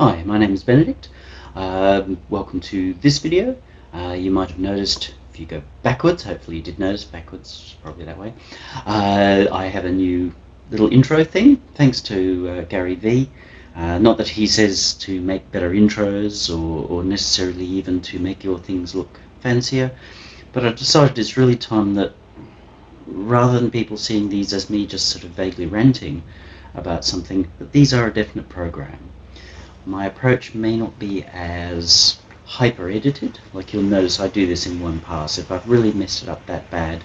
Hi, my name is Benedict. Welcome to this video. You might have noticed, if you go backwards, hopefully you did notice, backwards, probably that way, I have a new little intro thing, thanks to Gary V. Not that he says to make better intros or necessarily even to make your things look fancier, but I've decided it's really time that, rather than people seeing these as me just sort of vaguely ranting about something, that these are a definite program. My approach may not be as hyper edited, like you'll notice I do this in one pass. If I've really messed it up that bad,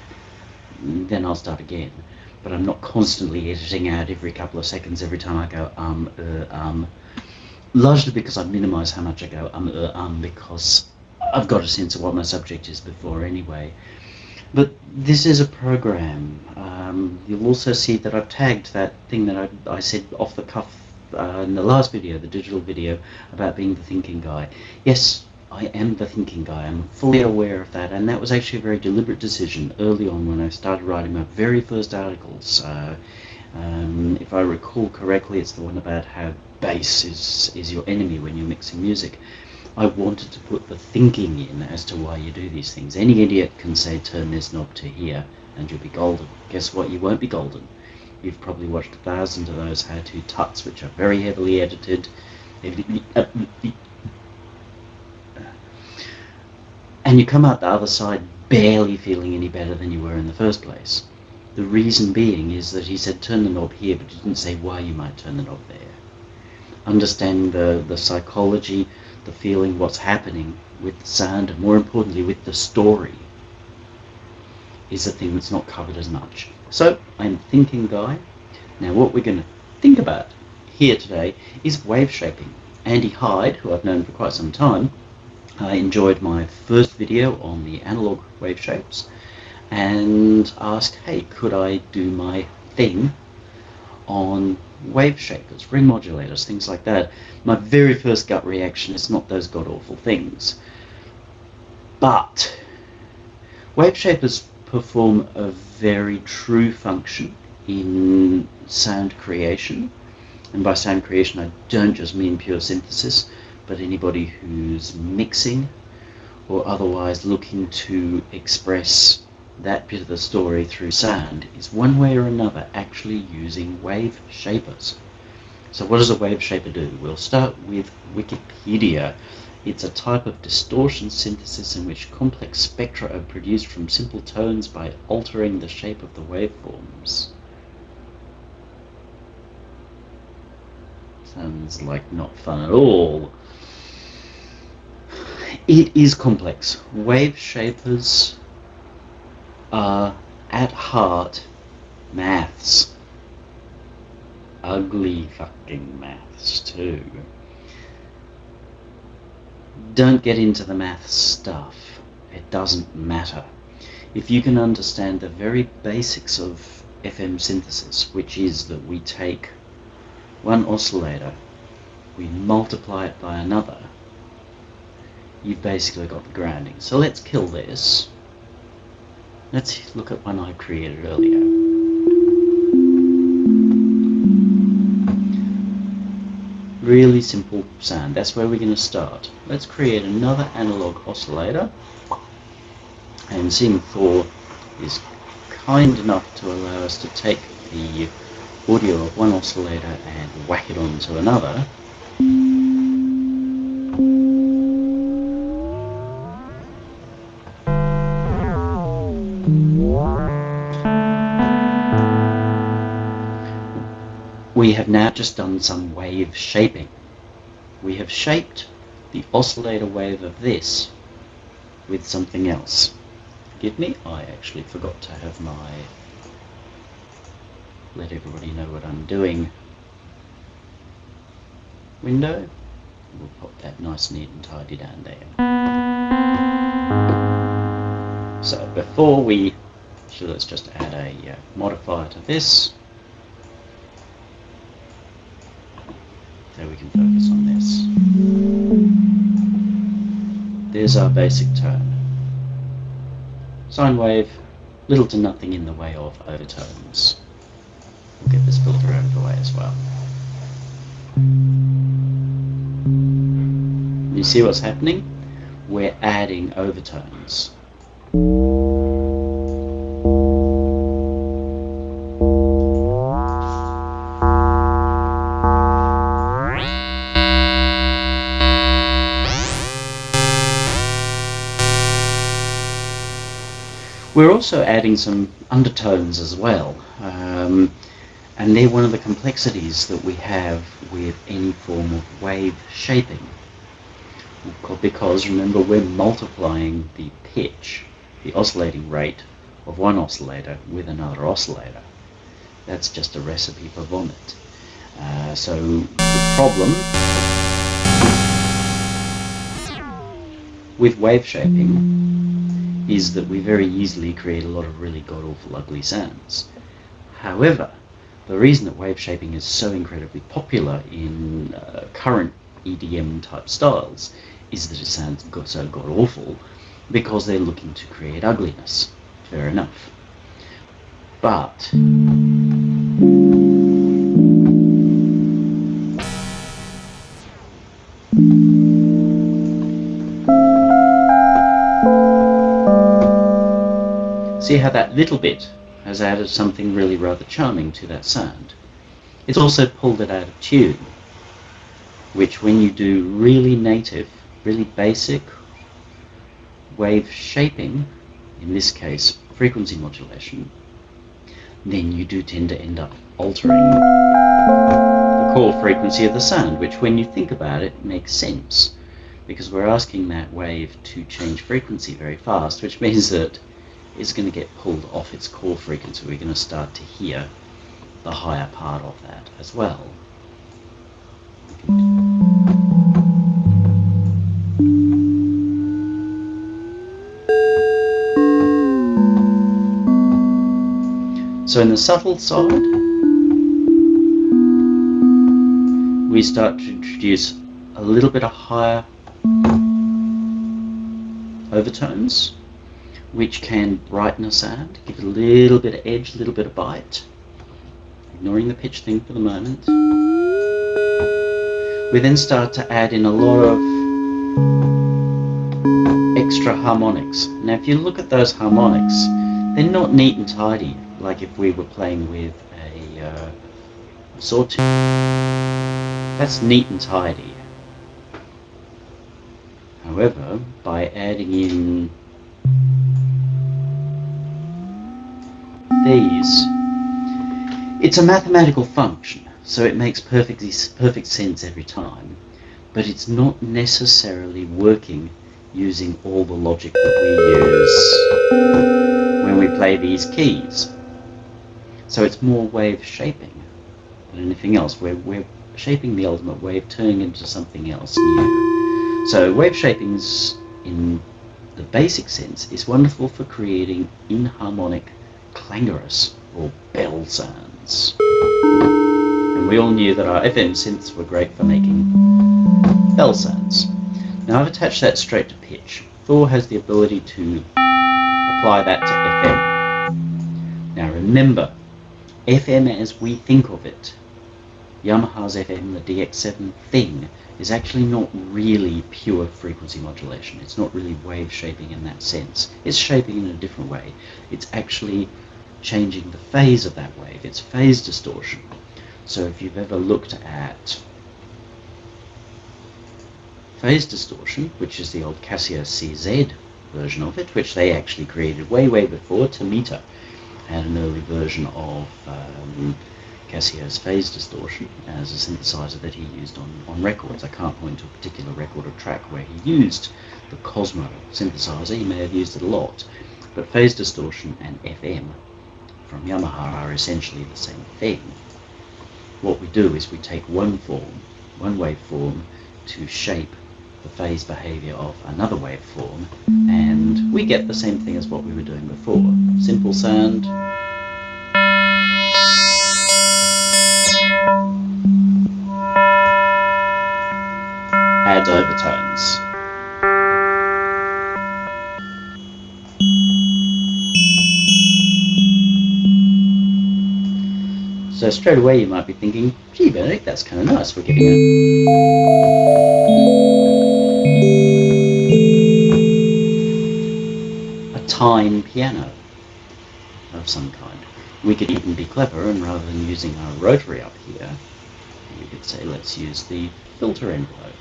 then I'll start again. But I'm not constantly editing out every couple of seconds every time I go largely because I minimise how much I go because I've got a sense of what my subject is before anyway. But this is a program. You'll also see that I've tagged that thing that I said off the cuff in the last video, the digital video, about being the thinking guy. Yes, I am the thinking guy. I'm fully aware of that, and that was actually a very deliberate decision early on when I started writing my very first articles. If I recall correctly, it's the one about how bass is your enemy when you're mixing music. I wanted to put the thinking in as to why you do these things. Any idiot can say turn this knob to here and you'll be golden. Guess what? You won't be golden. You've probably watched 1,000 of those how-to tuts, which are very heavily edited. And you come out the other side barely feeling any better than you were in the first place. The reason being is that he said turn the knob here, but he didn't say why you might turn the knob there. Understanding the psychology, the feeling, what's happening with the sound, and more importantly with the story, is the thing that's not covered as much. So I'm the thinking guy. Now what we're going to think about here today is wave shaping. Andy Hyde, who I've known for quite some time, enjoyed my first video on the analog wave shapes and asked, hey, could I do my thing on wave shapers, ring modulators, things like that. My very first gut reaction is not those god-awful things. But wave shapers perform a very true function in sound creation. And by sound creation, I don't just mean pure synthesis, but anybody who's mixing or otherwise looking to express that bit of the story through sound is one way or another actually using wave shapers. So what does a wave shaper do? We'll start with Wikipedia. It's a type of distortion synthesis in which complex spectra are produced from simple tones by altering the shape of the waveforms. Sounds like not fun at all. It is complex. Wave shapers are at heart maths. Ugly fucking maths too. Don't get into the maths stuff. It doesn't matter. If you can understand the very basics of FM synthesis, which is that we take one oscillator, we multiply it by another, you've basically got the grounding. So let's kill this. Let's look at one I created earlier. Really simple sound. That's where we're going to start. Let's create another analog oscillator. And seeing Thor is kind enough to allow us to take the audio of one oscillator and whack it onto another. We have now just done some wave shaping. We have shaped the oscillator wave of this with something else. Forgive me, I actually forgot to have my let everybody know what I'm doing window. We'll pop that nice, neat and tidy down there. So before we, so let's just add a modifier to this. So we can focus on this. There's our basic tone. Sine wave, little to nothing in the way of overtones. We'll get this filter out of the way as well. You see what's happening? We're adding overtones. We're also adding some undertones as well, and they're one of the complexities that we have with any form of wave shaping. Because remember, we're multiplying the pitch, the oscillating rate of one oscillator with another oscillator. That's just a recipe for vomit. So the problem with wave shaping is that we very easily create a lot of really god-awful ugly sounds. However, the reason that wave shaping is so incredibly popular in current EDM type styles is that it sounds so god-awful because they're looking to create ugliness. Fair enough. But see how that little bit has added something really rather charming to that sound. It's also pulled it out of tune, which when you do really native, really basic wave shaping, in this case frequency modulation, then you do tend to end up altering the core frequency of the sound, which when you think about it makes sense, because we're asking that wave to change frequency very fast, which means that it's going to get pulled off its core frequency. We're going to start to hear the higher part of that as well. So in the subtle side, we start to introduce a little bit of higher overtones, which can brighten a sound, give it a little bit of edge, a little bit of bite, ignoring the pitch thing for the moment. We then start to add in a lot of extra harmonics. Now if you look at those harmonics, they're not neat and tidy, like if we were playing with a sawtooth. That's neat and tidy. However, by adding in these, it's a mathematical function, so it makes perfect sense every time, but it's not necessarily working using all the logic that we use when we play these keys. So it's more wave shaping than anything else. We're shaping the ultimate wave, turning it into something else new. So wave shaping's, in the basic sense, is wonderful for creating inharmonic clangorous or bell sounds. And we all knew that our FM synths were great for making bell sounds. Now I've attached that straight to pitch. Thor has the ability to apply that to FM. Now remember, FM as we think of it, Yamaha's FM, the DX7 thing, is actually not really pure frequency modulation. It's not really wave shaping in that sense. It's shaping in a different way. It's actually changing the phase of that wave. It's phase distortion. So if you've ever looked at phase distortion, which is the old Casio CZ version of it, which they actually created way before. Tomita had an early version of Casio's phase distortion as a synthesizer that he used on records. I can't point to a particular record or track where he used the Cosmo synthesizer. He may have used it a lot, but phase distortion and FM from Yamaha are essentially the same thing. What we do is we take one waveform, to shape the phase behavior of another waveform, and we get the same thing as what we were doing before. Simple sound, adds overtones. So straight away you might be thinking, gee Benedict, that's kind of nice, we're getting a fine piano of some kind. We could even be clever, and rather than using our rotary up here, we could say let's use the filter envelope.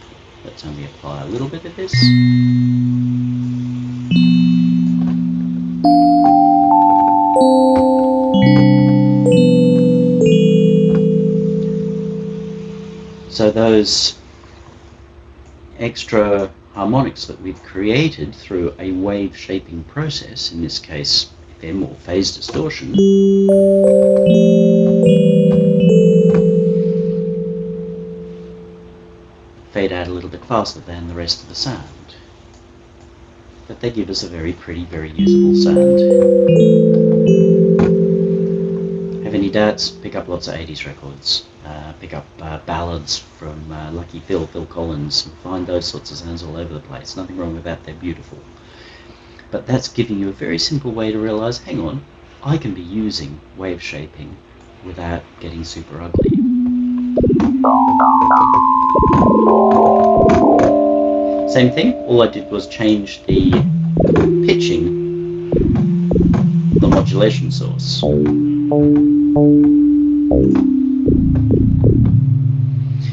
Let's only apply a little bit of this. So those extra harmonics that we've created through a wave shaping process, in this case FM or phase distortion, fade out a little bit faster than the rest of the sound. But they give us a very pretty, very usable sound. Have any doubts? Pick up lots of 80s records. Pick up ballads from Lucky Phil Collins. Find those sorts of sounds all over the place. Nothing wrong with that, they're beautiful. But that's giving you a very simple way to realize, hang on, I can be using wave shaping without getting super ugly. Same thing, all I did was change the pitching, the modulation source.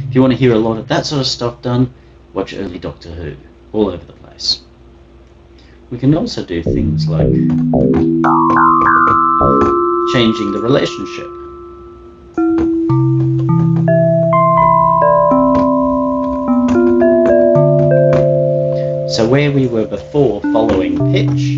If you want to hear a lot of that sort of stuff done, watch early Doctor Who, all over the place. We can also do things like changing the relationship. So where we were before following pitch,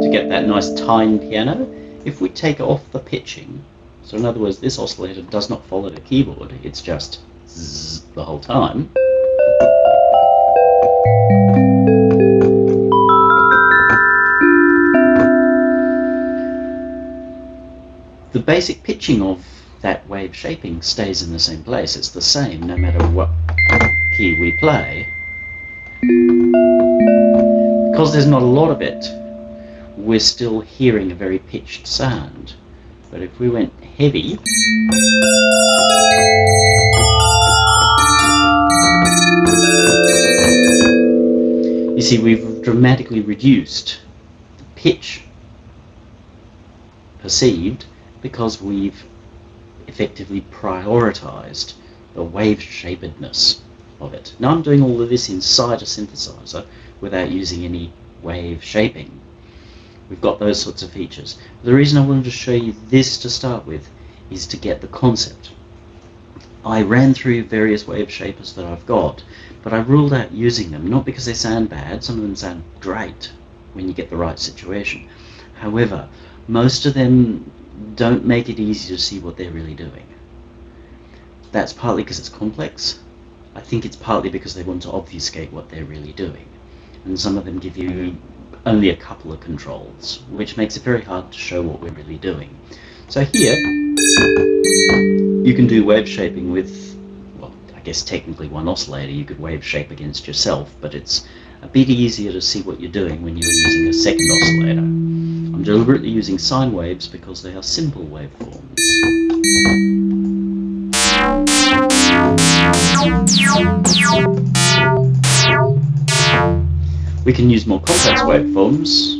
to get that nice time piano, if we take off the pitching, so in other words this oscillator does not follow the keyboard, it's just zzz the whole time, the basic pitching of that wave shaping stays in the same place. It's the same no matter what key we play. Because there's not a lot of it, we're still hearing a very pitched sound. But if we went heavy, you see we've dramatically reduced the pitch perceived because we've effectively prioritized the wave shapedness of it. Now I'm doing all of this inside a synthesizer without using any wave shaping. We've got those sorts of features. The reason I wanted to show you this to start with is to get the concept. I ran through various wave shapers that I've got, but I ruled out using them, not because they sound bad. Some of them sound great when you get the right situation. However, most of them don't make it easy to see what they're really doing. That's partly because it's complex. I think it's partly because they want to obfuscate what they're really doing. And some of them give you only a couple of controls, which makes it very hard to show what we're really doing. So here, you can do wave shaping with, well, I guess technically one oscillator. You could wave shape against yourself, but it's a bit easier to see what you're doing when you're using a second oscillator. I'm deliberately using sine waves because they are simple waveforms. We can use more complex waveforms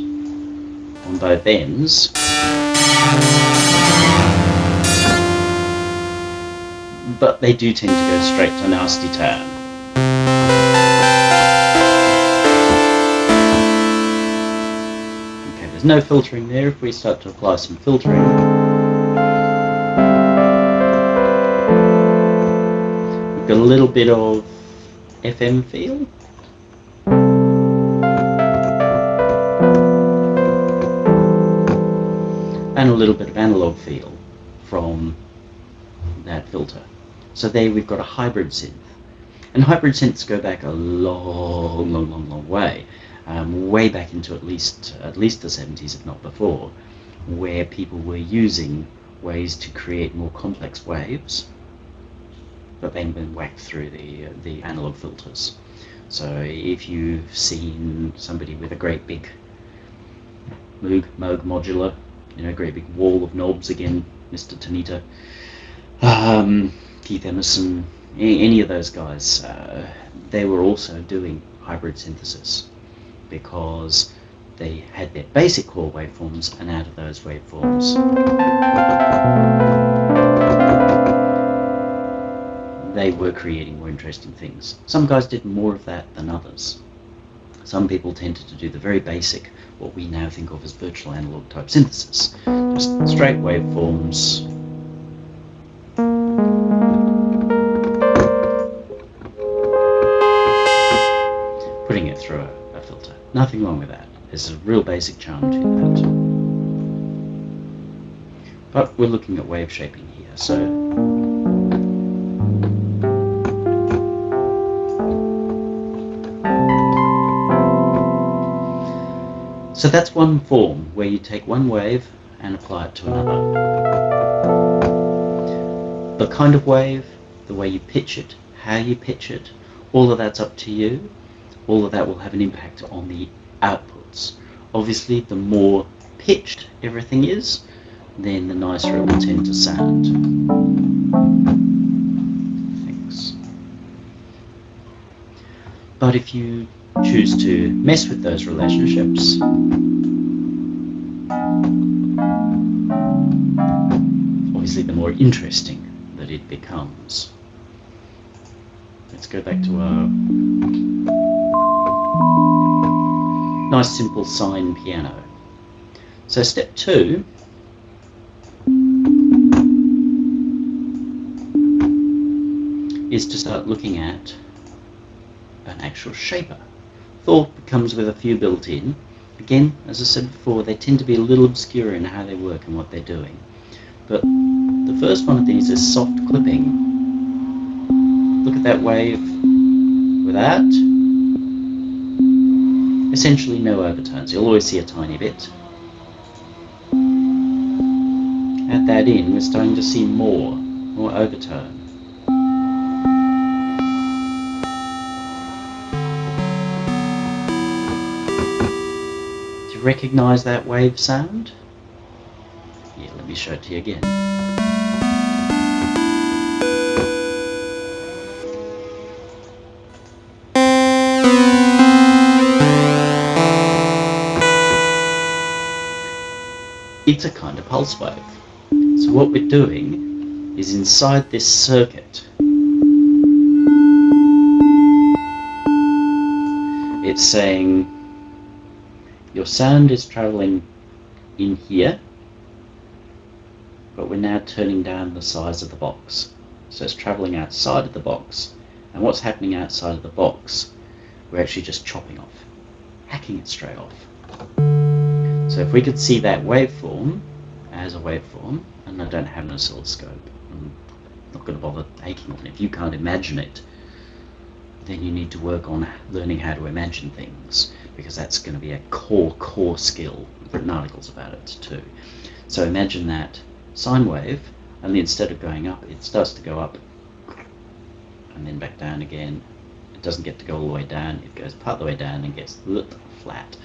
on both ends, but they do tend to go straight to nasty turn. Okay, there's no filtering there. If we start to apply some filtering, we've got a little bit of FM feel. And a little bit of analog feel from that filter. So there we've got a hybrid synth. And hybrid synths go back a long way. Way back into at least the 70s, if not before, where people were using ways to create more complex waves, but then been whacked through the analog filters. So if you've seen somebody with a great big Moog modular, you know, great big wall of knobs, again, Mr. Tanita, Keith Emerson, any of those guys, they were also doing hybrid synthesis because they had their basic core waveforms, and out of those waveforms they were creating more interesting things. Some guys did more of that than others. Some people tended to do the very basic, what we now think of as virtual analog type synthesis. Just straight waveforms. Putting it through a filter. Nothing wrong with that. There's a real basic charm to that. But we're looking at wave shaping here, so that's one form where you take one wave and apply it to another. The kind of wave, the way you pitch it, how you pitch it, all of that's up to you. All of that will have an impact on the outputs. Obviously, the more pitched everything is, then the nicer it will tend to sound. Thanks. But if you choose to mess with those relationships, obviously the more interesting that it becomes. Let's go back to our nice simple sine piano. So step 2 is to start looking at an actual shaper. Thought comes with a few built in. Again, as I said before, they tend to be a little obscure in how they work and what they're doing. But the first one of these is soft clipping. Look at that wave with that. Essentially no overtones. You'll always see a tiny bit. Add that in, we're starting to see more overtone. Recognize that wave sound? Yeah, let me show it to you again. It's a kind of pulse wave. So what we're doing is inside this circuit, it's saying your sound is traveling in here, but we're now turning down the size of the box. So it's traveling outside of the box, and what's happening outside of the box, we're actually just chopping off, hacking it straight off. So if we could see that waveform as a waveform, and I don't have an oscilloscope, I'm not going to bother taking one. If you can't imagine it, then you need to work on learning how to imagine things, because that's going to be a core skill. I've written articles about it too. So imagine that sine wave, only instead of going up, it starts to go up and then back down again. It doesn't get to go all the way down, it goes part of the way down and gets flat.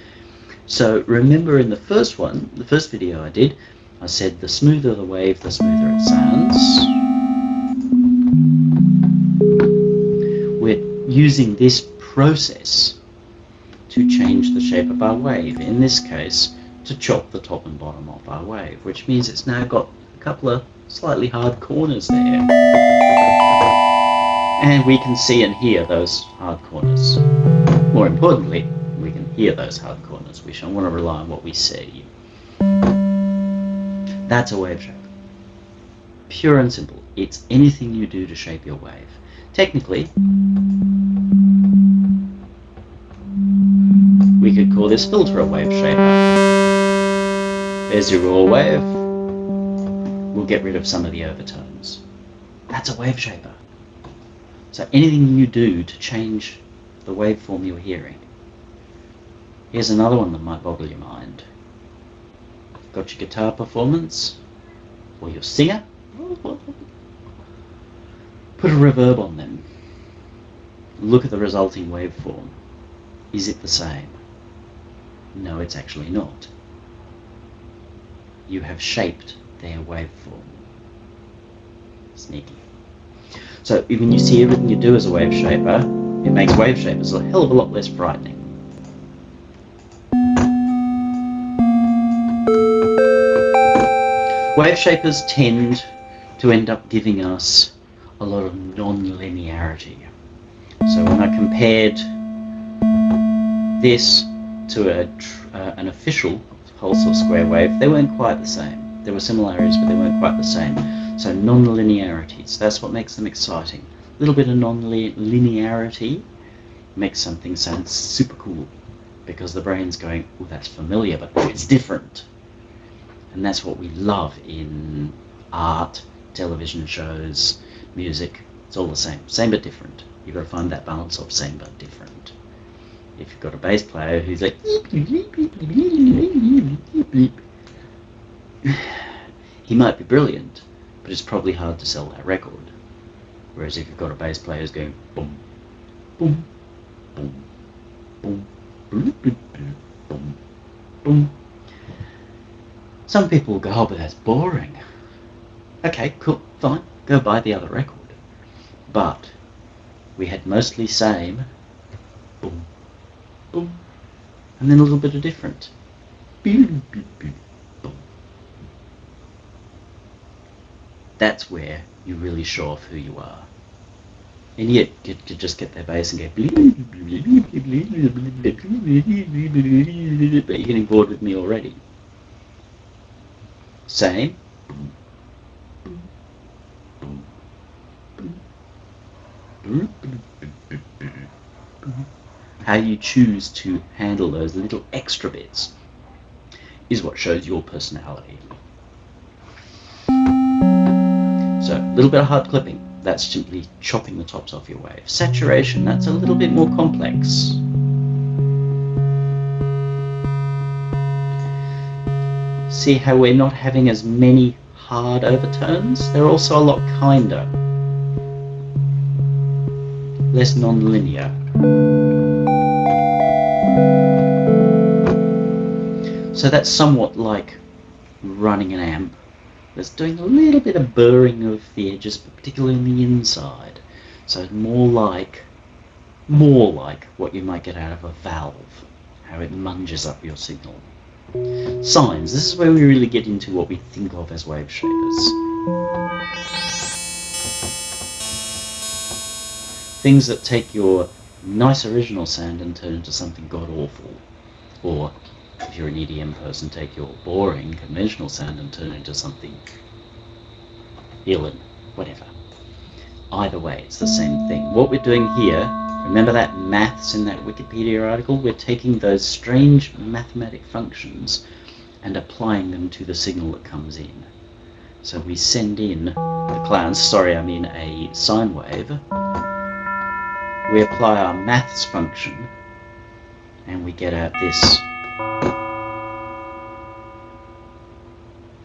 So remember in the first one, the first video I did, I said the smoother the wave, the smoother it sounds. We're using this process to change the shape of our wave, in this case to chop the top and bottom of our wave, which means it's now got a couple of slightly hard corners there, and we can see and hear those hard corners. More importantly, we can hear those hard corners. We shall want to rely on what we see. That's a wave shape. Pure and simple. It's anything you do to shape your wave. Technically, we could call this filter a wave shaper. There's your raw wave. We'll get rid of some of the overtones. That's a wave shaper. So anything you do to change the waveform you're hearing. Here's another one that might boggle your mind. Got your guitar performance, or your singer. Put a reverb on them. Look at the resulting waveform. Is it the same? No, it's actually not. You have shaped their waveform. Sneaky. So when you see everything you do as a wave shaper, it makes wave shapers a hell of a lot less frightening. Wave shapers tend to end up giving us a lot of non-linearity. So when I compared this to an official whole square wave, they weren't quite the same. There were similarities, but they weren't quite the same. So non-linearities, that's what makes them exciting. A little bit of non-linearity makes something sound super cool, because the brain's going, oh, that's familiar, but it's different. And that's what we love in art, television shows, music. It's all the same but different. You've got to find that balance of same but different. If you've got a bass player who's like, he might be brilliant, but it's probably hard to sell that record. Whereas if you've got a bass player who's going boom, boom, boom, boom, boom, boom, boom, boom, some people will go, oh, but that's boring. Okay, cool, fine, go buy the other record. But we had mostly same, boom, boom, and then a little bit of different. Boom, boom, boom, boom. That's where you really show off who you are. And yet you could just get their bass and go, but you're getting bored with me already. Same. How you choose to handle those little extra bits is what shows your personality. So, a little bit of hard clipping, that's simply chopping the tops off your wave. Saturation, that's a little bit more complex. See how we're not having as many hard overtones? They're also a lot kinder. Less non-linear. So that's somewhat like running an amp that's doing a little bit of burring of the edges, but particularly on the inside. So more like what you might get out of a valve, how it munges up your signal. Signs, this is where we really get into what we think of as wave shapers. Things that take your nice original sound and turn into something god-awful. Or, if you're an EDM person, take your boring conventional sound and turn it into something ill, whatever. Either way, it's the same thing. What we're doing here, remember that maths in that Wikipedia article? We're taking those strange mathematic functions and applying them to the signal that comes in. So we send in a sine wave. We apply our maths function and we get out this.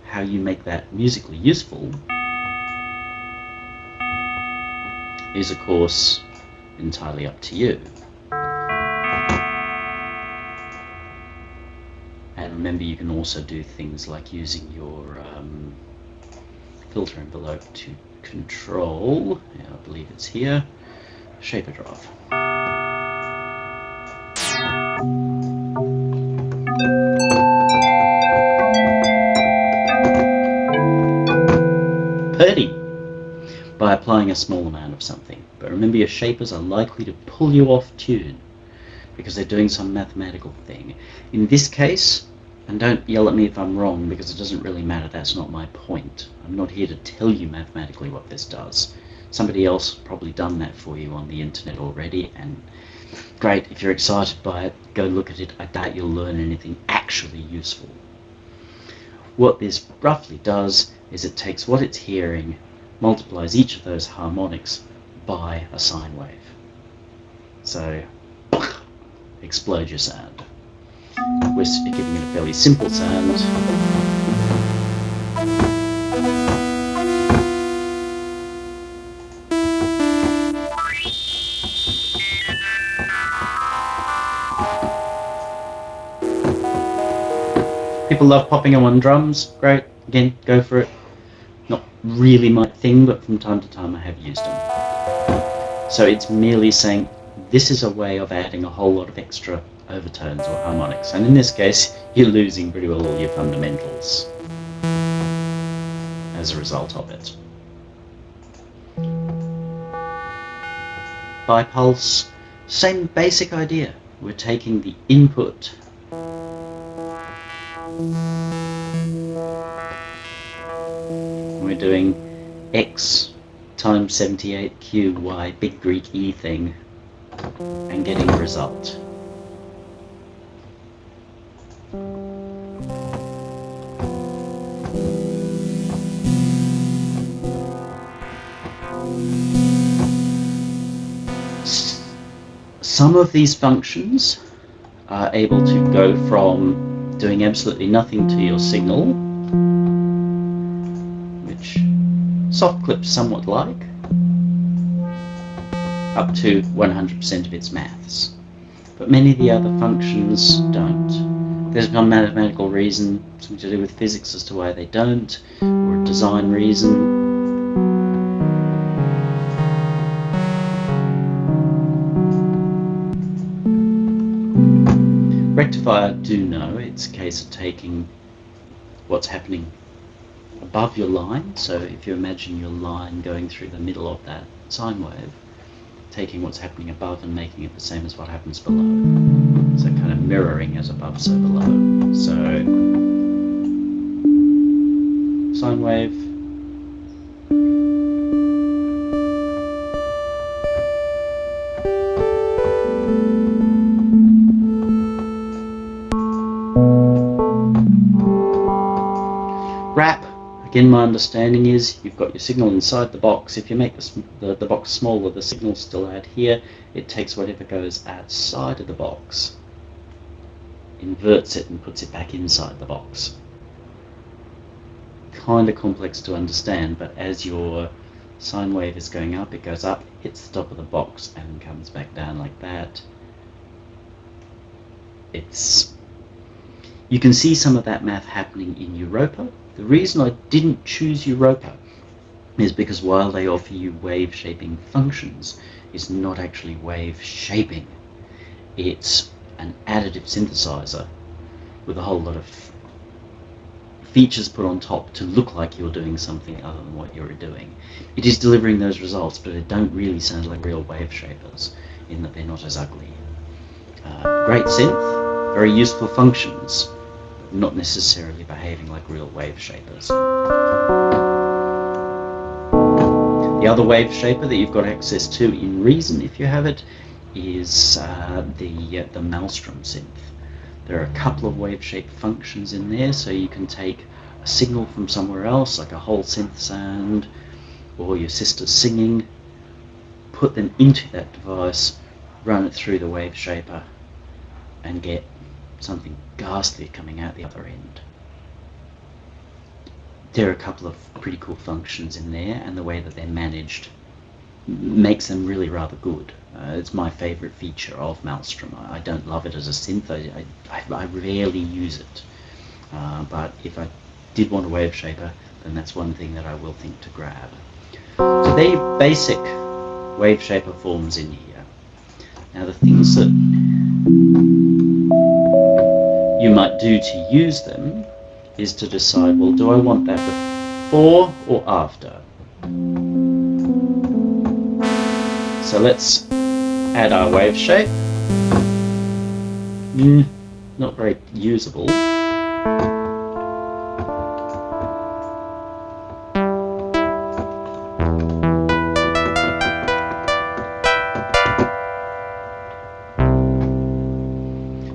How you make that musically useful is, of course, entirely up to you. And remember, you can also do things like using your filter envelope to control, I believe it's here, shaper drop. Purdy! By applying a small amount of something. But remember, your shapers are likely to pull you off tune because they're doing some mathematical thing. In this case, and don't yell at me if I'm wrong, because it doesn't really matter, that's not my point. I'm not here to tell you mathematically what this does. Somebody else probably done that for you on the internet already, and great, if you're excited by it, go look at it. I doubt you'll learn anything actually useful. What this roughly does is it takes what it's hearing, multiplies each of those harmonics by a sine wave. So, explode your sound. We're giving it a fairly simple sound. People love popping them on drums. Great. Again, go for it. Not really my thing, but from time to time I have used them. So it's merely saying this is a way of adding a whole lot of extra overtones or harmonics, and in this case you're losing pretty well all your fundamentals as a result of it. Bipulse, same basic idea. We're taking the input we're doing X times 78Q Y big Greek E thing and getting a result. Some of these functions are able to go from doing absolutely nothing to your signal, which soft clips somewhat like, up to 100% of its maths. But many of the other functions don't. There's a mathematical reason, something to do with physics as to why they don't, or a design reason. Rectifier, do know, it's a case of taking what's happening above your line. So if you imagine your line going through the middle of that sine wave, taking what's happening above and making it the same as what happens below. So kind of mirroring as above, so below. So sine wave, wrap. Again, my understanding is you've got your signal inside the box. If you make the box smaller, the signal's still out here. It takes whatever goes outside of the box, inverts it and puts it back inside the box. Kind of complex to understand, but as your sine wave is going up, it goes up, hits the top of the box and comes back down like that. You can see some of that math happening in Europa. The reason I didn't choose Europa is because while they offer you wave shaping functions, it's not actually wave shaping. It's an additive synthesizer with a whole lot of features put on top to look like you're doing something other than what you're doing. It is delivering those results, but it don't really sound like real wave shapers in that they're not as ugly. Great synth, very useful functions, not necessarily behaving like real wave shapers. The other wave shaper that you've got access to in Reason, if you have it, is the Maelstrom synth. There are a couple of wave shape functions in there, so you can take a signal from somewhere else, like a whole synth sound, or your sister singing, put them into that device, run it through the wave shaper, and get something ghastly coming out the other end. There are a couple of pretty cool functions in there, and the way that they're managed makes them really rather good. It's my favorite feature of Maelstrom. I don't love it as a synth. I rarely use it. But if I did want a wave shaper, then that's one thing that I will think to grab. So they're your basic wave shaper forms in here. Now the things that you might do to use them is to decide, well, do I want that before or after? So let's add our wave shape. Not very usable.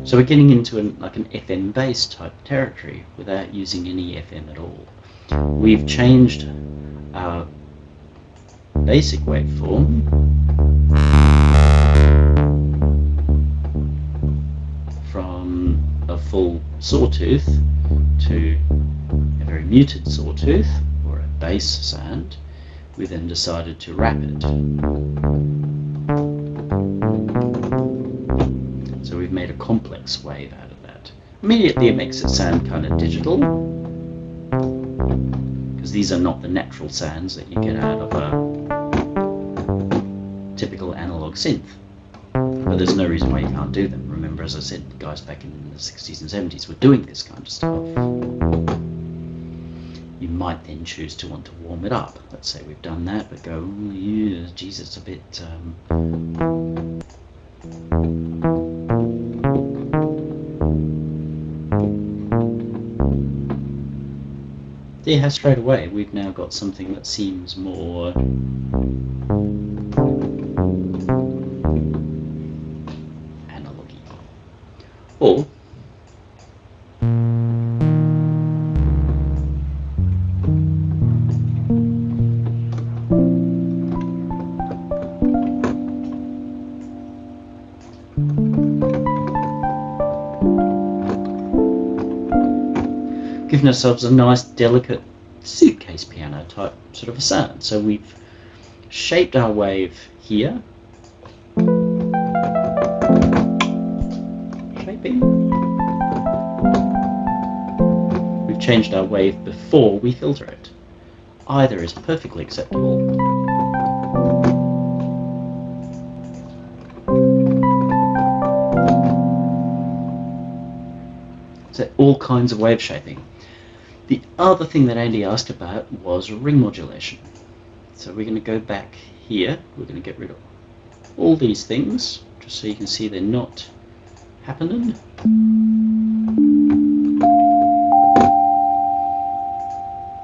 So we're getting into an FM bass type territory without using any FM at all. We've changed our basic waveform from a full sawtooth to a very muted sawtooth, or a bass sound. We then decided to wrap it. So we've made a complex wave out of that. Immediately it makes it sound kind of digital, because these are not the natural sounds that you get out of a typical analog synth. But there's no reason why you can't do them. Remember, as I said, guys back in the 60s and 70s were doing this kind of stuff. You might then choose to want to warm it up. Let's say we've done that, but go, oh, yeah, geez, it's a bit... Yeah, straight away we've now got something that seems more analogy. Or giving ourselves a nice delicate suitcase piano type sort of a sound. So we've shaped our wave here, shaping. We've changed our wave before we filter it. Either is perfectly acceptable. So all kinds of wave shaping. The other thing that Andy asked about was ring modulation. So we're going to go back here. We're going to get rid of all these things, just so you can see they're not happening.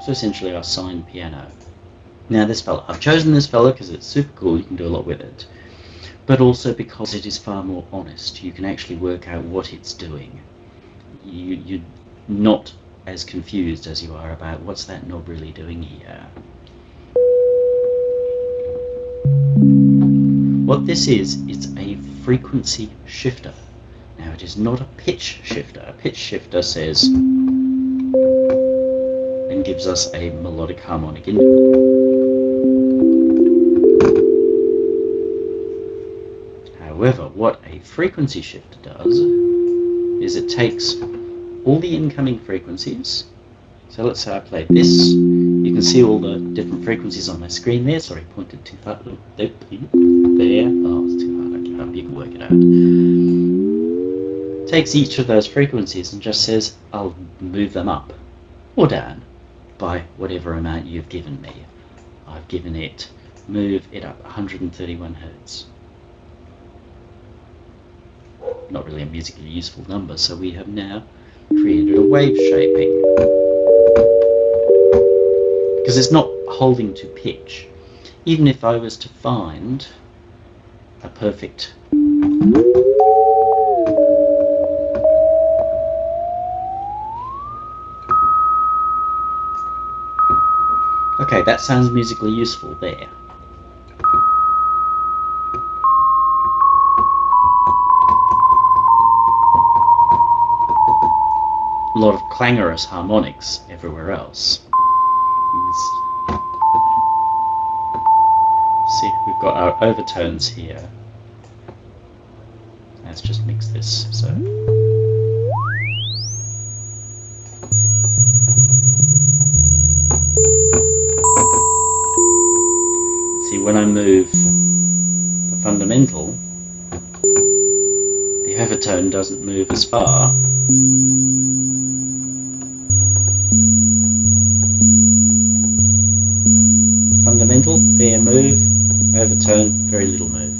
So essentially our sine piano. Now this fella, I've chosen this fella because it's super cool, you can do a lot with it. But also because it is far more honest. You can actually work out what it's doing. You're not as confused as you are about what's that knob really doing here. What this is, it's a frequency shifter. Now it is not a pitch shifter. A pitch shifter says and gives us a melodic harmonic interval. However, what a frequency shifter does is it takes all the incoming frequencies. So let's say I played this. You can see all the different frequencies on my screen there. Sorry, pointed too far. There. Oh, it's too hard. Okay, hope you can work it out. Takes each of those frequencies and just says, I'll move them up or down by whatever amount you've given me. I've given it, move it up 131 Hertz. Not really a musically useful number, so we have now created a wave shaping. Because it's not holding to pitch. Even if I was to find a perfect okay, that sounds musically useful there. A lot of clangorous harmonics everywhere else. See, we've got our overtones here. Let's just mix this. So see, when I move the fundamental, the overtone doesn't move as far. Fundamental, bare move, overtone, very little move.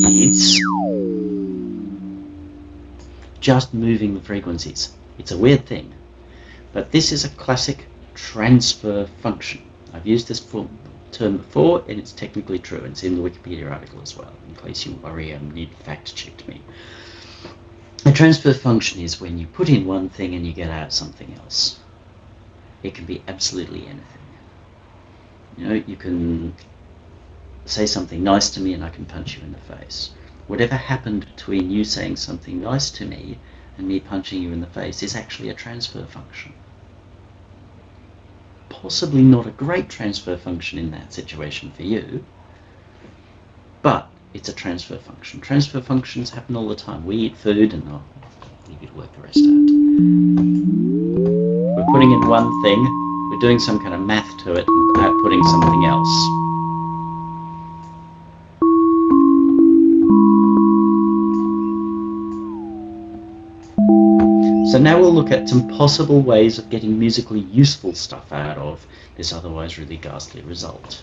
It's just moving the frequencies. It's a weird thing, but this is a classic transfer function. I've used this term before, and it's technically true. It's in the Wikipedia article as well, in case you worry and need fact-checked me. A transfer function is when you put in one thing and you get out something else. It can be absolutely anything. You know, you can say something nice to me and I can punch you in the face. Whatever happened between you saying something nice to me and me punching you in the face is actually a transfer function. Possibly not a great transfer function in that situation for you, but it's a transfer function. Transfer functions happen all the time. We eat food, and I'll leave you to work the rest out. We're putting in one thing, we're doing some kind of math to it, and outputting something else. So now we'll look at some possible ways of getting musically useful stuff out of this otherwise really ghastly result.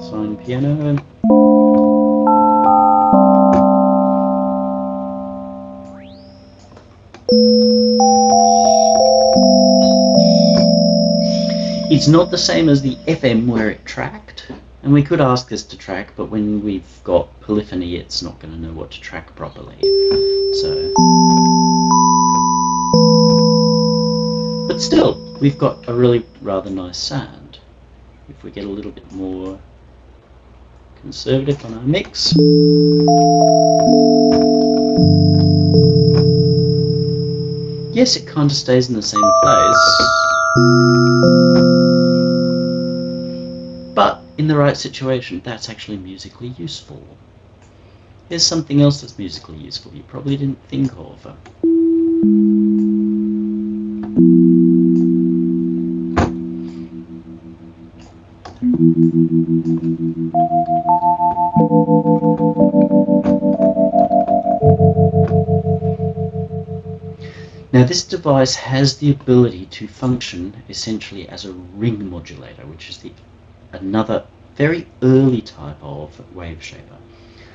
Sine piano. It's not the same as the FM where it tracked, and we could ask this to track, but when we've got polyphony it's not going to know what to track properly. But still, we've got a really rather nice sound. If we get a little bit more conservative on our mix. Yes, it kind of stays in the same place. But in the right situation, that's actually musically useful. Here's something else that's musically useful you probably didn't think of. Now this device has the ability to function essentially as a ring modulator, which is another very early type of wave shaper.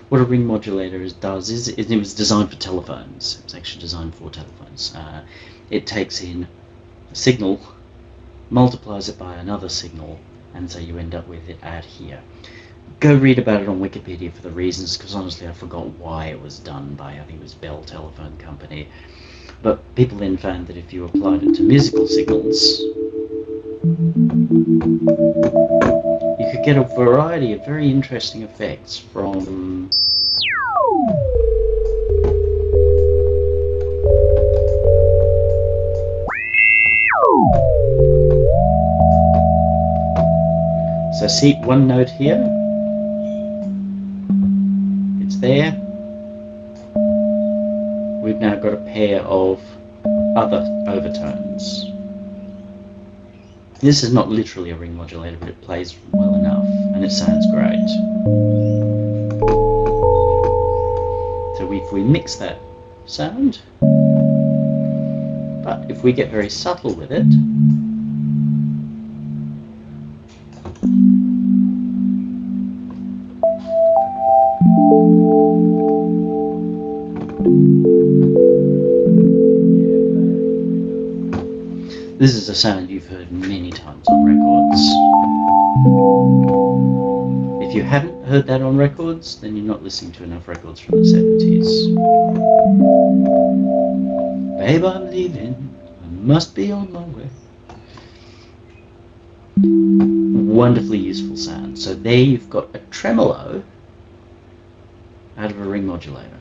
What a ring modulator does is it was designed for telephones. It's actually designed for telephones. It takes in a signal, multiplies it by another signal, and so you end up with it out here. Go read about it on Wikipedia for the reasons, because honestly I forgot why it was done by, I think it was Bell Telephone Company. But people then found that if you applied it to musical signals, you could get a variety of very interesting effects from so see one note here, it's there. We've now got a pair of other overtones. This is not literally a ring modulator, but it plays well enough, and it sounds great. So if we mix that sound, but if we get very subtle with it, this is a sound you've heard many times on records. If you haven't heard that on records, then you're not listening to enough records from the 70s. Babe, I'm leaving, I must be on my way. Wonderfully useful sound. So there you've got a tremolo out of a ring modulator.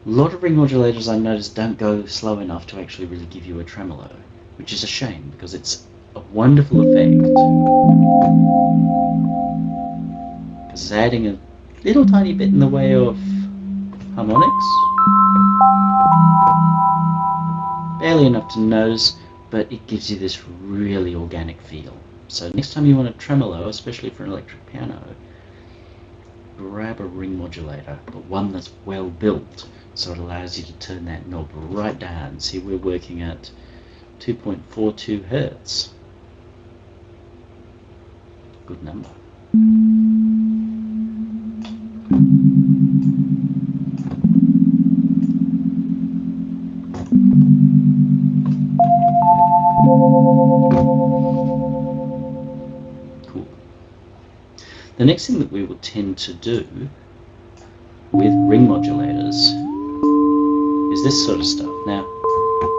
A lot of ring modulators I've noticed don't go slow enough to actually really give you a tremolo, which is a shame because it's a wonderful effect. Because it's adding a little tiny bit in the way of harmonics. Barely enough to notice, but it gives you this really organic feel. So next time you want a tremolo, especially for an electric piano, grab a ring modulator, but one that's well built, so it allows you to turn that knob right down. See, we're working at 2.42 Hertz. Good number. Cool. The next thing that we will tend to do with ring modulators is this sort of stuff. Now,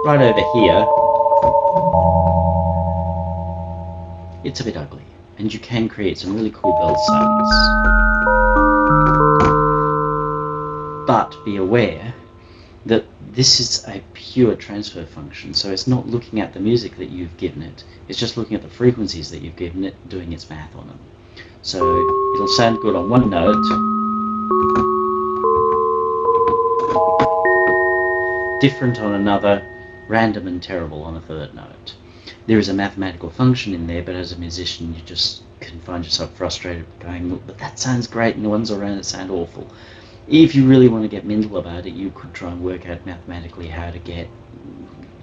right over here, it's a bit ugly, and you can create some really cool bell sounds. But be aware that this is a pure transfer function, so it's not looking at the music that you've given it, it's just looking at the frequencies that you've given it, doing its math on them. So it'll sound good on one note, different on another, random and terrible on a third note. There is a mathematical function in there, but as a musician you just can find yourself frustrated going, look, but that sounds great and the ones around it sound awful. If you really want to get mental about it, you could try and work out mathematically how to get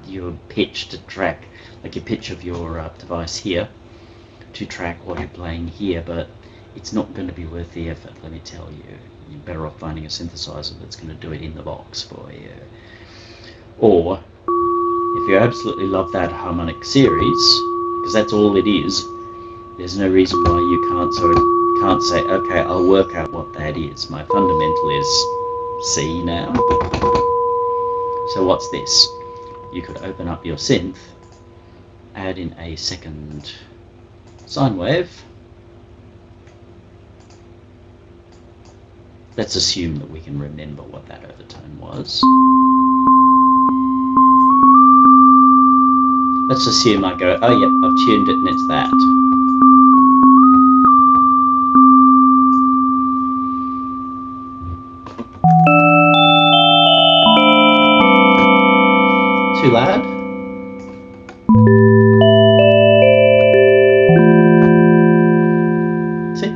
your pitch to track, like your pitch of your device here, to track what you're playing here, but it's not going to be worth the effort, let me tell you. You're better off finding a synthesizer that's going to do it in the box for you. Or, if you absolutely love that harmonic series, because that's all it is, there's no reason why you can't say, okay, I'll work out what that is. My fundamental is C now. So what's this? You could open up your synth, add in a second sine wave. Let's assume that we can remember what that overtone was. Let's assume I go, oh yep, I've tuned it and it's that. Too loud? See?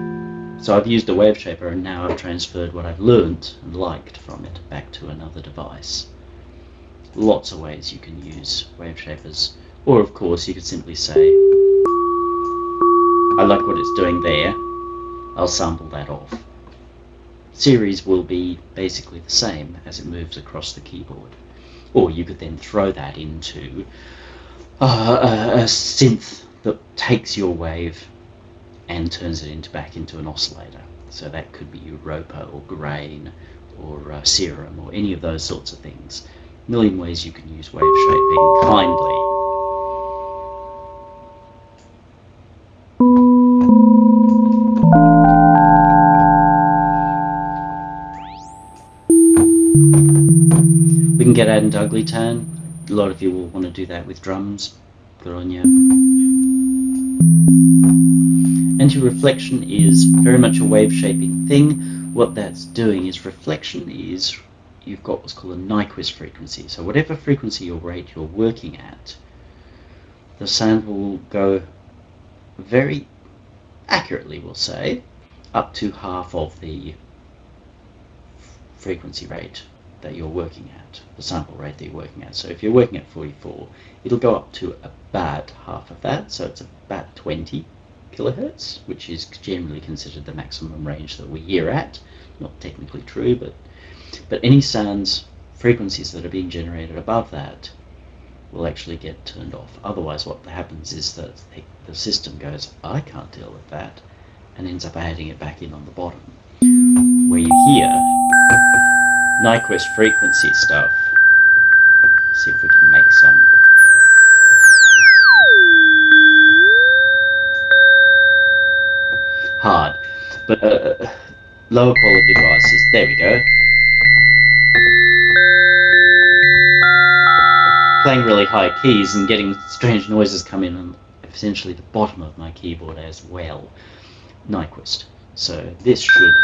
So I've used a wave shaper and now I've transferred what I've learnt and liked from it back to another device. Lots of ways you can use wave shapers. Or of course you could simply say, I like what it's doing there, I'll sample that off. Series will be basically the same as it moves across the keyboard. Or you could then throw that into a synth that takes your wave and turns it back into an oscillator. So that could be Europa or Grain or Serum or any of those sorts of things. A million ways you can use wave shaping kindly. We can get out into ugly tone. A lot of you will want to do that with drums. Good on you. Anti-reflection is very much a wave shaping thing. What that's doing is reflection is you've got what's called a Nyquist frequency. So whatever frequency or rate you're working at, the sound will go very accurately, we'll say, up to half of the frequency rate that you're working at, the sample rate that you're working at. So if you're working at 44, it'll go up to about half of that, so it's about 20 kilohertz, which is generally considered the maximum range that we hear at. Not technically true, but any sounds, frequencies that are being generated above that will actually get turned off. Otherwise what happens is that the system goes, I can't deal with that, and ends up adding it back in on the bottom, where you hear Nyquist frequency stuff. See if we can make some. Hard, but lower quality devices. There we go. Playing really high keys and getting strange noises come in on essentially the bottom of my keyboard as well. Nyquist. So this should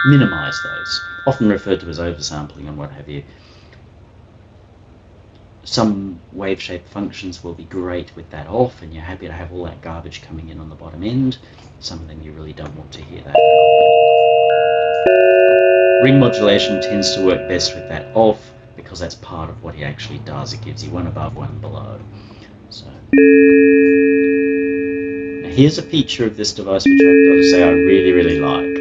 minimize those, often referred to as oversampling and what have you. Some wave shape functions will be great with that off and you're happy to have all that garbage coming in on the bottom end. Some of them you really don't want to hear that. Ring modulation tends to work best with that off because that's part of what it actually does. It gives you one above, one below. So now here's a feature of this device which I've got to say I really, really like.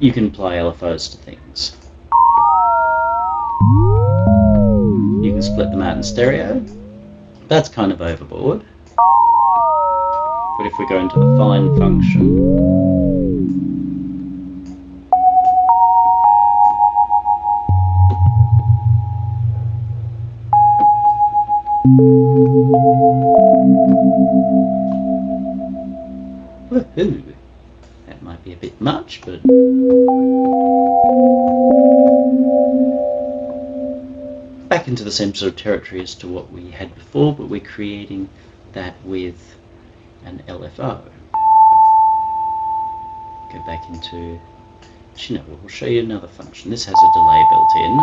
You can apply LFOs to things. You can split them out in stereo. That's kind of overboard. But if we go into the fine function, Ooh, that might be a bit much, but back into the same sort of territory as to what we had before, but we're creating that with an LFO. Go back into, we'll show you another function. This has a delay built in.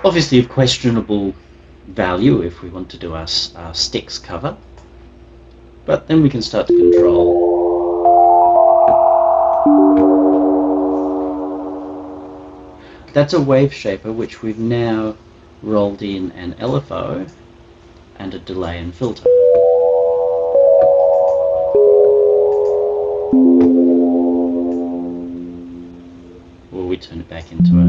Obviously of questionable value if we want to do our sticks cover, but then we can start to control that's a wave shaper which we've now rolled in an LFO and a delay and filter. Or we turn it back into a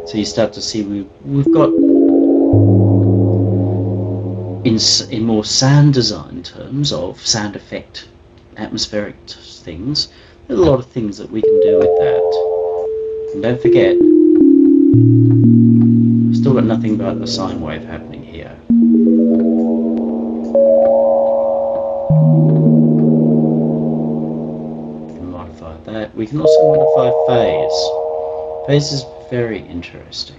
so you start to see we've got in more sound design terms of sound effect, atmospheric things, there's a lot of things that we can do with that. And don't forget, we've still got nothing but a sine wave happening here. We can modify that. We can also modify phase. Phase is very interesting.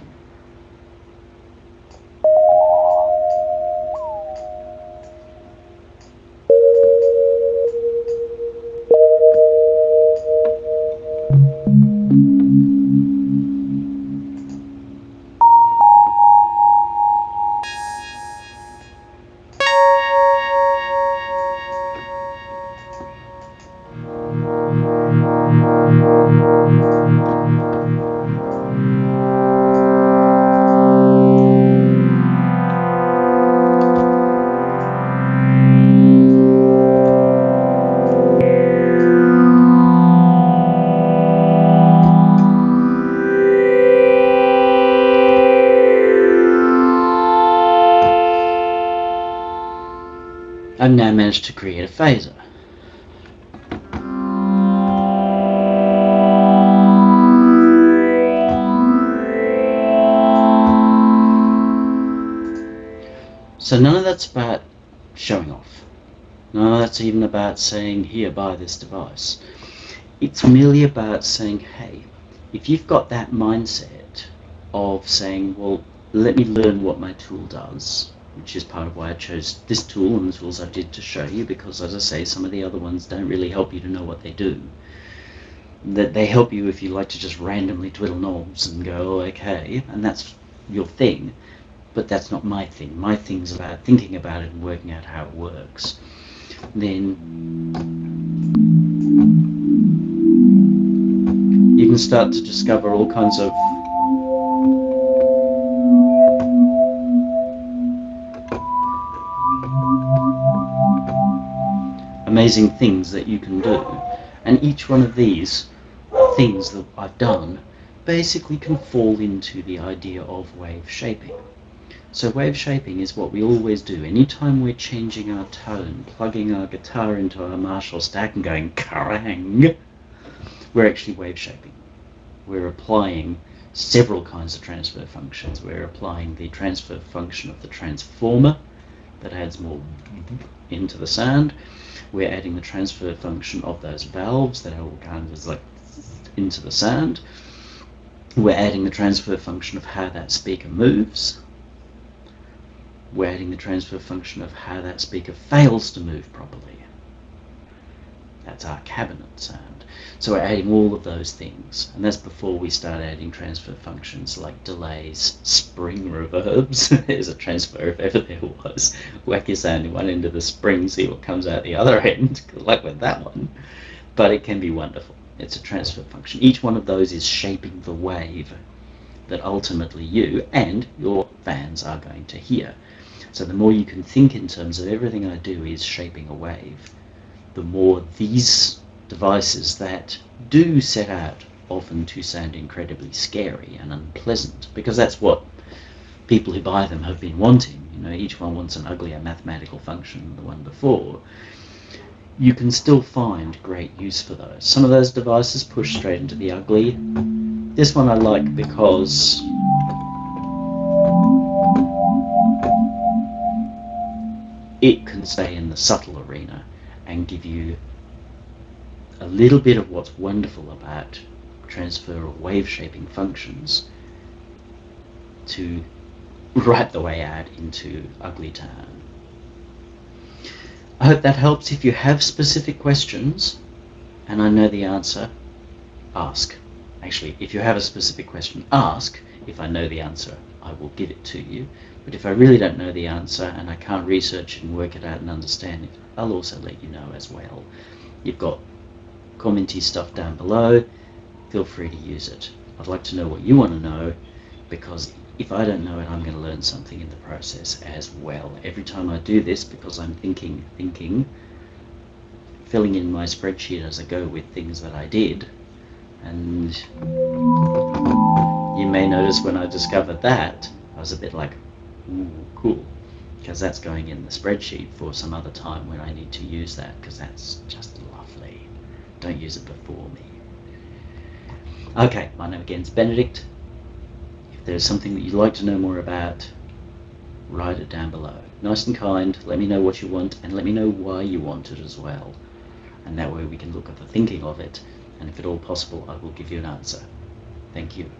I've now managed to create a phaser. So none of that's about showing off. None of that's even about saying, here, buy this device. It's merely about saying, hey, if you've got that mindset of saying, well, let me learn what my tool does, which is part of why I chose this tool and the tools I did to show you, because as I say, some of the other ones don't really help you to know what they do. That they help you if you like to just randomly twiddle knobs and go, oh, okay, and that's your thing, but that's not my thing. My thing's about thinking about it and working out how it works. Then you can start to discover all kinds of amazing things that you can do, and each one of these things that I've done basically can fall into the idea of wave shaping. So wave shaping is what we always do. Anytime we're changing our tone, plugging our guitar into our Marshall stack and going karang, we're actually wave shaping. We're applying several kinds of transfer functions. We're applying the transfer function of the transformer that adds more into the sound. We're adding the transfer function of those valves that are all kind of like into the sound. We're adding the transfer function of how that speaker moves. We're adding the transfer function of how that speaker fails to move properly. That's our cabinet sound. So we're adding all of those things, and that's before we start adding transfer functions like delays, spring reverbs. There's a transfer if ever there was. Whack your sound in one end of the spring, see what comes out the other end. Good luck with that one. But it can be wonderful. It's a transfer function. Each one of those is shaping the wave that ultimately you and your fans are going to hear. So the more you can think in terms of everything I do is shaping a wave, the more these devices that do set out often to sound incredibly scary and unpleasant, because that's what people who buy them have been wanting. You know, each one wants an uglier mathematical function than the one before. You can still find great use for those. Some of those devices push straight into the ugly. This one I like because it can stay in the subtle arena and give you a little bit of what's wonderful about transfer or wave shaping functions to right the way out into ugly town. I hope that helps. If you have specific questions and I know the answer, ask. Actually, if you have a specific question, ask. If I know the answer, I will give it to you. But if I really don't know the answer and I can't research it and work it out and understand it, I'll also let you know as well. You've got commenty stuff down below. Feel free to use it. I'd like to know what you want to know, because if I don't know it, I'm going to learn something in the process as well. Every time I do this, because I'm thinking, filling in my spreadsheet as I go with things that I did, and you may notice when I discovered that, I was a bit like, ooh, cool, because that's going in the spreadsheet for some other time when I need to use that, because that's just lovely. Don't use it before me. Okay, my name again is Benedict. If there's something that you'd like to know more about, write it down below. Nice and kind, let me know what you want, and let me know why you want it as well. And that way we can look at the thinking of it, and if at all possible, I will give you an answer. Thank you.